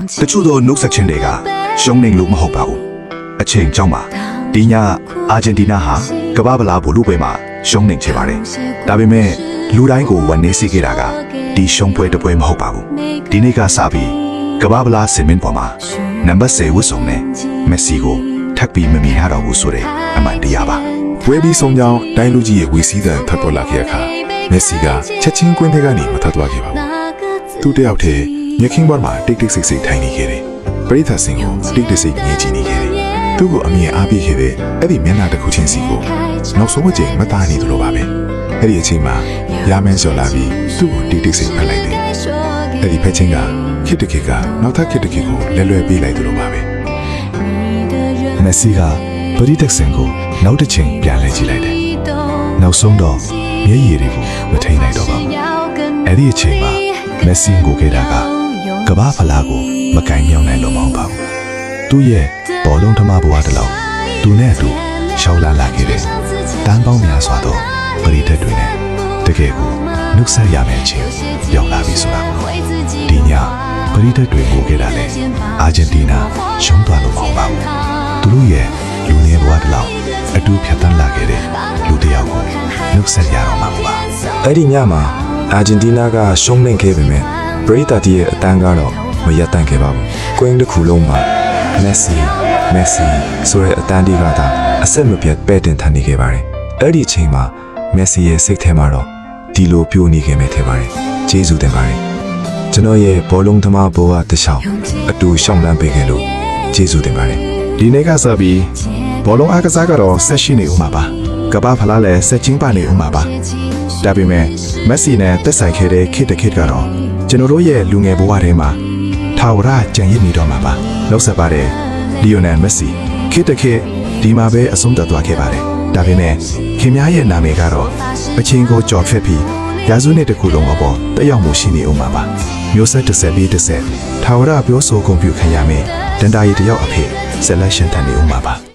တချို့သောနှုတ်ဆက်ခြင်းတွေကရှုံးနေလို့မဟုတ်ပါဘူးအချိန်ကြောင့်ပါဒီညအာဂျင်တီးနားဟာကမ္ဘာဗလာဘိုလ်လုပွဲမှာရှုံးနေချေပါတယ်ဒါပေမဲ့လူတိုင်းကိုဝန်နေစေခဲ့တာကဒီရှုံးပွဲတစ်ပွဲမဟုတ်ပါဘူးဒီနေ့ကစပြီးကမ္ဘာဗလာစင်မင်းပေါ်မှာနံပါတ်10ဝတ်ဆောင်နဲ့မက်ဆီကိုထပ်ပြီးမမြင်ရတော့ဘူးဆိုတဲ့အမှန်တရားပါပွဲပြီးဆုံးကြောင်းတိုင်းလူကြီးရဲ့ဝီစီးတန်ထပ်ပေါ်လာခဲ့အခါမက်ဆီကချက်ချင်းကွင်းထဲကနေမထွက်သွားခဲ့ပါဘူးသူတယောက်တည်းမြက်ခင်းဘောမှာတိတ်တိတ်ဆိတ်ဆိတ်ထိုင်နေခဲ့တယ်ပရိသတ်စင်ကိုတိတ်တိတ်ဆိတ်ငြိမ်ကြည့်နေခဲ့တယ်သူ့ကိုအမြင်အားပေးခဲ့တဲ့အဲ့ဒီမျက်နှာတစ်ခုချင်းစီကိုနောက်ဆုံးအချိန်မသားနေသလိုပါပဲအဲ့ဒီအချိန်မှာရာမန်ကျော်လာပြီးသူ့ကိုတိတ်တိတ်ဆိတ်ဖက်လိုက်တယ်အဲ့ဒီဖက်ချင်းကခစ်တခေကနောက်ထပ်ခစ်တခေကိုလဲလွယ်ပေးလိုက်သလိုပါပဲမက်ဆီကပရိသတ်စင်ကိုနောက်တစ်ချိန်ပြန်လဲကြည့်လိုက်တယ်နောက်ဆုံးတော့မျက်ရည်တွေကိုမထိန်နိုင်တော့ပါဘူးအဲ့ဒီအချိန်မှာမက်ဆီကိုခဲ့တာကကမ္ဘာဖလားကိုမကင်မြောင်းနိုင်လို့မဟုတ်ပါဘူးသူ့ရဲ့ဘောလုံးထမဘဝတလောက်သူနဲ့အတူရှောက်လာခဲ့တဲ့တန်းပေါင်းများစွာသောပရိသတ်တွေနဲ့တကယ်ကိုနှုတ်ဆက်ရမယ့်အချိန်ရောက်လာပြီဆိုတာကိုဒီညပရိသတ်တွေကိုခဲ့တာလေအာဂျင်တီးနားရှုံးသွားလို့မဟုတ်ပါဘူးသူတို့ရဲ့လူငယ်ဘဝတလောက်အတူဖြတ်သန်းလာခဲ့တဲ့လူတစ်ယောက်ကိုနှုတ်ဆက်ရတော့မှာပါအဲ့ဒီညမှာအာဂျင်တီးနားကရှုံးနိမ့်ခဲ့ပေမဲ့ပရိသတ်ရဲ့အတန်းကတော့မရပ်တန့်ခဲ့ပါဘူး။ကွင်းတစ်ခုလုံးမှာမက်ဆီဆိုတဲ့အတန်းဒီကသာအဆက်မပြတ်ပဲ့တင်ထန်နေခဲ့ပါတယ်။အဲ့ဒီအချိန်မှာမက်ဆီရဲ့စိတ်ထဲမှာတော့ဒီလိုပြိုနေခဲ့မယ်ထင်ပါတယ်။ကျေးဇူးတင်ပါတယ်။ကျွန်တော်ရဲ့ဘောလုံးသမားဘဝတစ်လျှောက်အတူရှောင်းလန်းပေးခဲ့လို့ကျေးဇူးတင်ပါတယ်။ဒီနေ့ကစပြီးဘောလုံးအားကစားကတော့ဆက်ရှိနေဦးမှာပါ။ကမ္ဘာဖလားလည်းဆက်ချင်းပါနေဦးမှာပါ။ဒါပေမဲ့မက်ဆီနဲ့သက်ဆိုင်ခဲ့တဲ့ခေတ်တစ်ခေတ်ကတော့ကျွန်တော်တို့ရဲ့လူငယ်ဘဝထဲမှာထာဝရကြံရည်နေတော့မှာပါလောက်ဆက်ပါတယ်လီယိုနယ်မက်ဆီခေတ်တစ်ခေတ်ဒီမှာပဲအဆုံးသတ်သွားခဲ့ပါတယ်ဒါပေမဲ့ခင်များရဲ့နာမည်ကတော့အချင်းကိုကြော်ဖြတ်ပြီးရာစုနှစ်တစ်ခုလုံးအပေါ်တက်ရောက်မှုရှိနေဦးမှာပါမျိုးဆက်တစ်ဆက်ပြီးတစ်ဆက်ထာဝရပြောဆိုဂုဏ်ပြုခံရမယ်တန်တာရီတယောက်အဖြစ် selection ထန်နေဦးမှာပါ